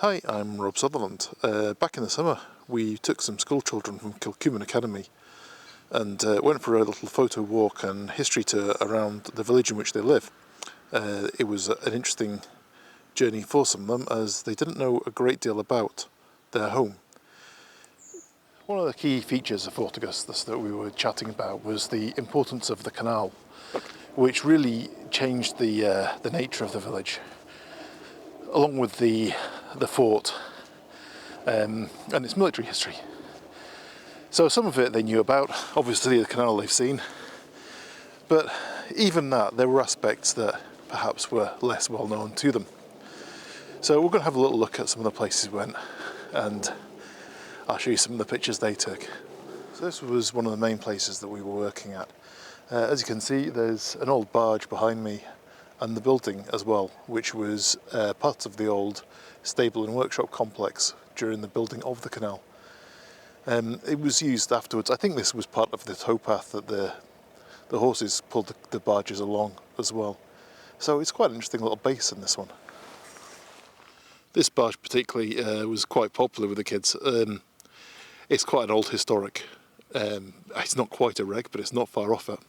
Hi, I'm Rob Sutherland. Back in the summer, we took some school children from Kilchuimen Academy and went for a little photo walk and history tour around the village in which they live. It was an interesting journey for some of them as they didn't know a great deal about their home. One of the key features of Fort Augustus that we were chatting about was the importance of the canal, which really changed the nature of the village, along with the fort and its military history. So some of it they knew about, obviously the canal they've seen, but even that, there were aspects that perhaps were less well known to them. So we're going to have a little look at some of the places we went, and I'll show you some of the pictures they took. So this was one of the main places that we were working at. As you can see, there's an old barge behind me and the building as well, which was part of the old stable and workshop complex during the building of the canal. It was used afterwards. I think this was part of the towpath that the horses pulled the barges along as well. So it's quite an interesting little base in this one. This barge particularly was quite popular with the kids. It's quite an old historic. It's not quite a wreck, but it's not far off it.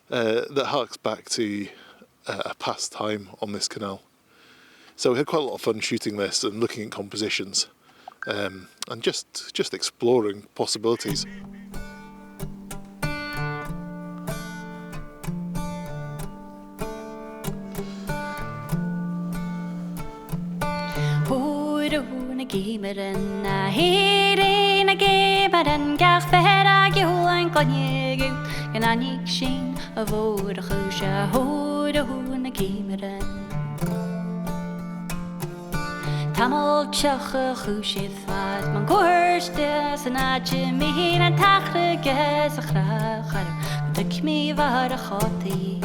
That harks back to a past time on this canal. So we had quite a lot of fun shooting this and looking at compositions and just exploring possibilities. Tamil chacha chushith fat man gorstes an ajmin an tachre gesachra dik me var a khati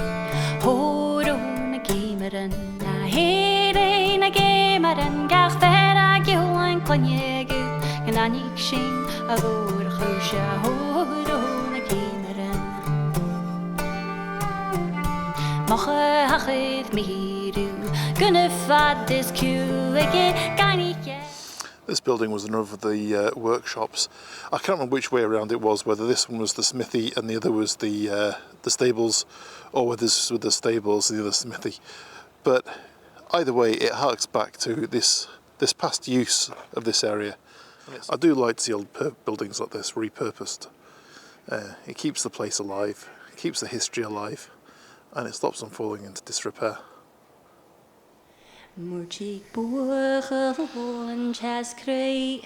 horon a gameran na here na gameran gach vera gwan konyegu an anik shin a vor khusha horon a gameran mache hachid miru gonna fat this This building was another of the workshops. I can't remember which way around it was, whether this one was the smithy and the other was the stables, or whether this was the stables and the other smithy. But either way, it harks back to this past use of this area. I do like to see old buildings like this repurposed. It keeps the place alive, it keeps the history alive, and it stops them falling into disrepair. Murchig boergel en chaskrei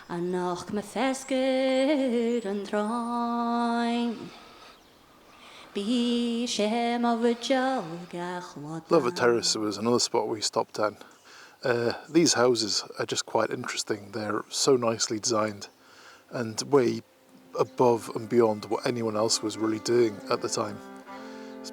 and noch me fesker and train be shem of a jolgach what Love Terrace was another spot we stopped at. These houses are just quite interesting. They're so nicely designed and way above and beyond what anyone else was really doing at the time. It's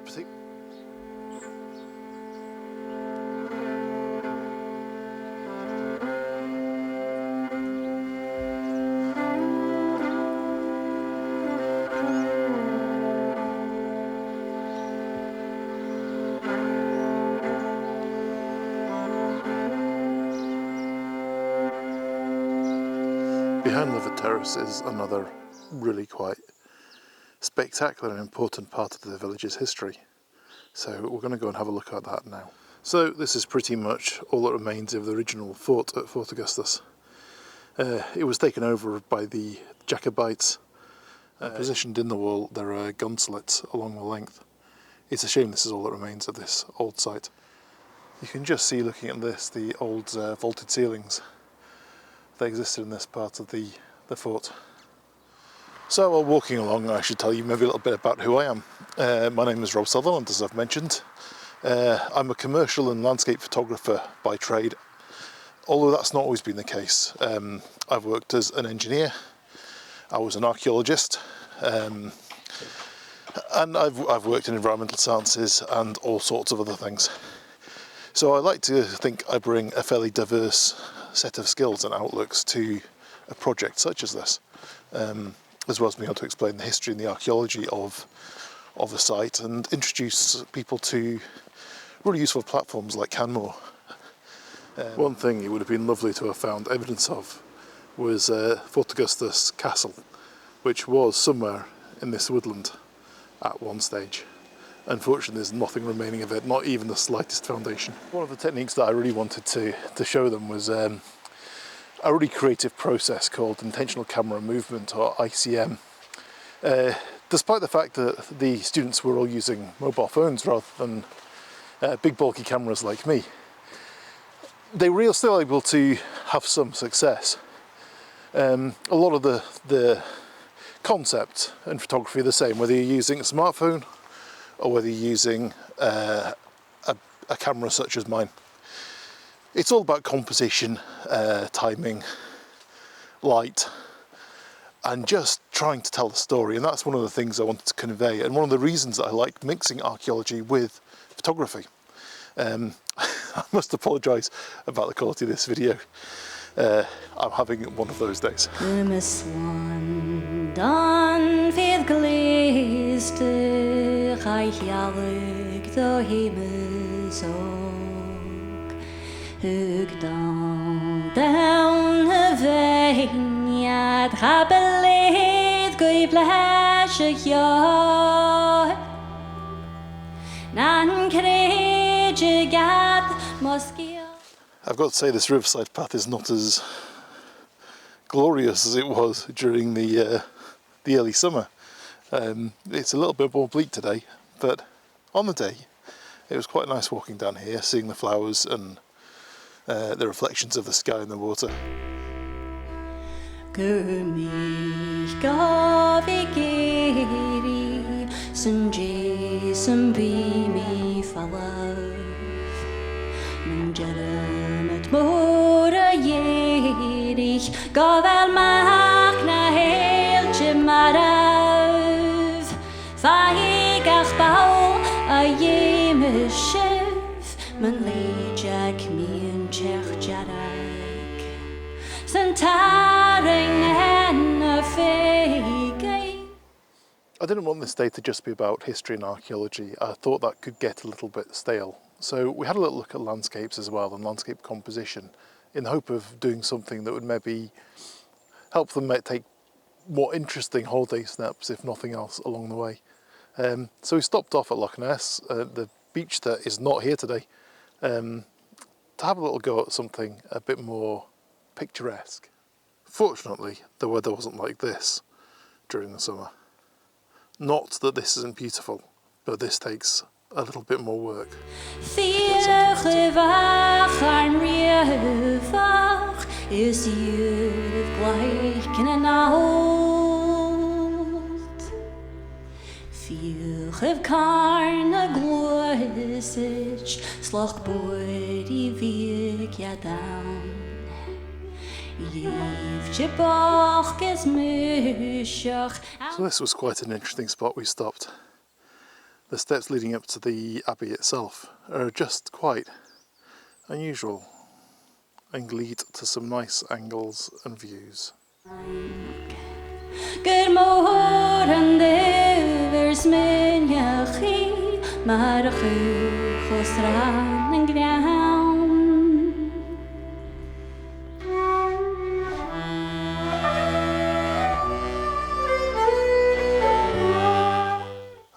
Behind the terrace is another really quite spectacular and important part of the village's history. So we're going to go and have a look at that now. So this is pretty much all that remains of the original fort at Fort Augustus. It was taken over by the Jacobites. Positioned in the wall, there are gun slits along the length. It's a shame this is all that remains of this old site. You can just see, looking at this, the old vaulted ceilings that existed in this part of the fort. So while walking along, I should tell you maybe a little bit about who I am. My name is Rob Sutherland, as I've mentioned. I'm a commercial and landscape photographer by trade, although that's not always been the case. I've worked as an engineer, I was an archaeologist, and I've worked in environmental sciences and all sorts of other things. So I like to think I bring a fairly diverse set of skills and outlooks to a project such as this, as well as being able to explain the history and the archaeology of the site and introduce people to really useful platforms like Canmore. One thing it would have been lovely to have found evidence of was Fort Augustus Castle, which was somewhere in this woodland at one stage. Unfortunately, there's nothing remaining of it, not even the slightest foundation. One of the techniques that I really wanted to show them was a really creative process called intentional camera movement, or ICM. Despite the fact that the students were all using mobile phones rather than big bulky cameras like me, they were still able to have some success. A lot of the concept in photography are the same, whether you're using a smartphone or whether you're using a camera such as mine. It's all about composition, timing, light, and just trying to tell the story, and that's one of the things I wanted to convey, and one of the reasons that I like mixing archaeology with photography. I must apologise about the quality of this video. I'm having one of those days. I've got to say, this riverside path is not as glorious as it was during the early summer. It's a little bit more bleak today, but on the day it was quite nice walking down here, seeing the flowers and the reflections of the sky and the water. I didn't want this day to just be about history and archaeology. I thought that could get a little bit stale. So we had a little look at landscapes as well, and landscape composition, in the hope of doing something that would maybe help them take more interesting holiday snaps, if nothing else, along the way. So we stopped off at Loch Ness, the beach that is not here today, to have a little go at something a bit more picturesque. Fortunately, the weather wasn't like this during the summer. Not that this isn't beautiful, but this takes a little bit more work. So this was quite an interesting spot we stopped. The steps leading up to the abbey itself are just quite unusual and lead to some nice angles and views.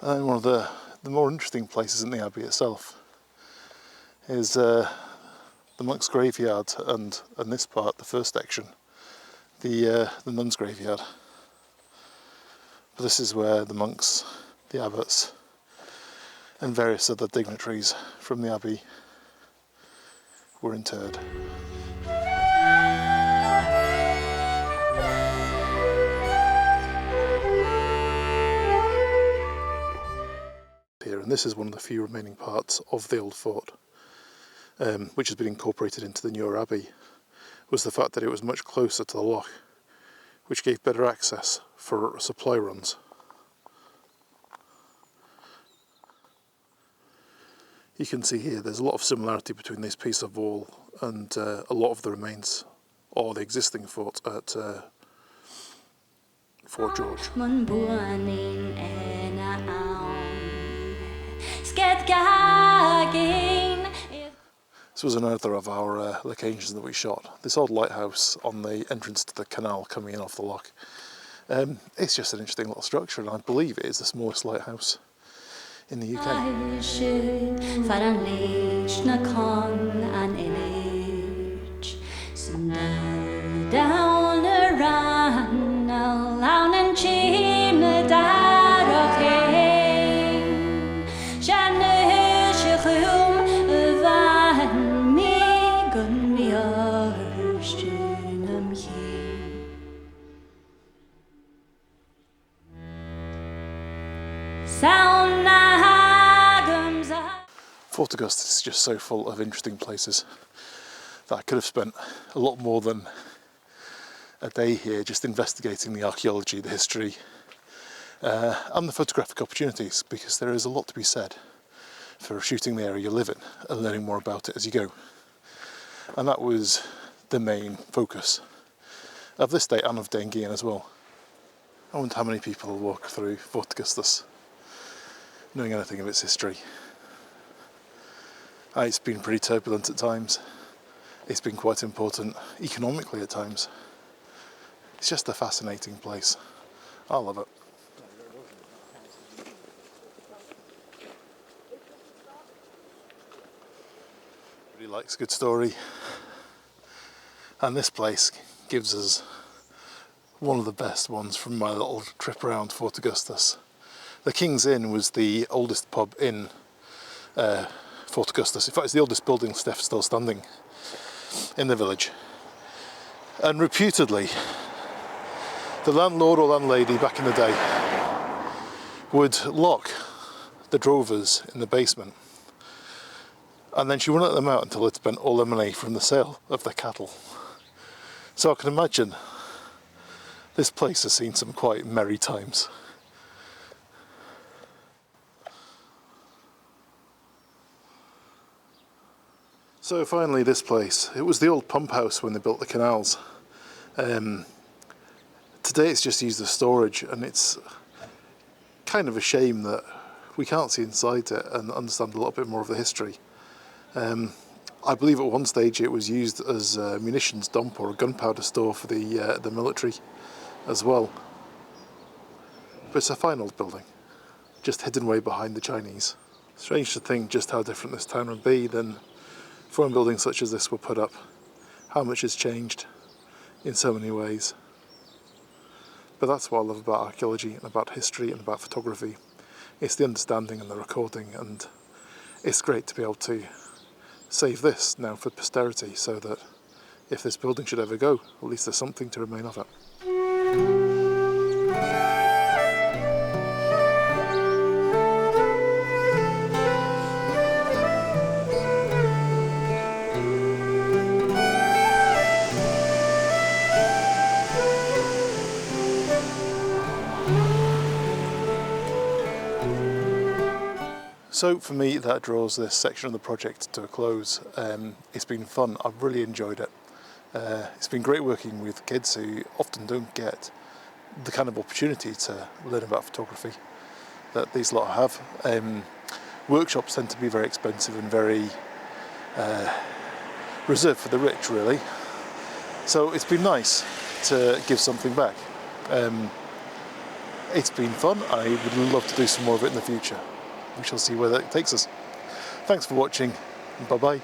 And one of the more interesting places in the abbey itself is the monks' graveyard, and this part, the first section, the nuns' graveyard. But this is where the monks, the abbots, and various other dignitaries from the abbey were interred. Here, and this is one of the few remaining parts of the old fort, which has been incorporated into the newer abbey, was the fact that it was much closer to the loch, which gave better access for supply runs. You can see here there's a lot of similarity between this piece of wall and a lot of the remains, or the existing fort at Fort George. This was another of our locations that we shot. This old lighthouse on the entrance to the canal coming in off the loch. It's just an interesting little structure, and I believe it is the smallest lighthouse in the UK. Down around alone and cheam the dark hain Shanish van me gun me arstunum he Sound Fort Augustus is just so full of interesting places that I could have spent a lot more than a day here just investigating the archaeology, the history, and the photographic opportunities, because there is a lot to be said for shooting the area you live in and learning more about it as you go. And that was the main focus of this day and of Dengian as well. I wonder how many people walk through Fort Augustus knowing anything of its history. It's been pretty turbulent at times. It's been quite important economically at times. It's just a fascinating place. I love it. Everybody likes a good story. And this place gives us one of the best ones from my little trip around Fort Augustus. The King's Inn was the oldest pub in Fort Augustus. In fact, it's the oldest building left still standing in the village. And reputedly, the landlord or landlady back in the day would lock the drovers in the basement, and then she wouldn't let them out until they'd spent all their money from the sale of their cattle. So I can imagine this place has seen some quite merry times. So finally this place, it was the old pump house when they built the canals. Today it's just used as storage, and it's kind of a shame that we can't see inside it and understand a little bit more of the history. I believe at one stage it was used as a munitions dump or a gunpowder store for the military as well. But it's a fine old building, just hidden way behind the Chinese. Strange to think just how different this town would be than foreign buildings such as this were put up. How much has changed in so many ways. But that's what I love about archaeology and about history and about photography. It's the understanding and the recording, and it's great to be able to save this now for posterity, so that if this building should ever go, at least there's something to remain of it. So for me, that draws this section of the project to a close. It's been fun. I've really enjoyed it. It's been great working with kids who often don't get the kind of opportunity to learn about photography that these lot have. Workshops tend to be very expensive and very reserved for the rich, really. So it's been nice to give something back. It's been fun. I would love to do some more of it in the future. We shall see where that takes us. Thanks for watching, and bye-bye.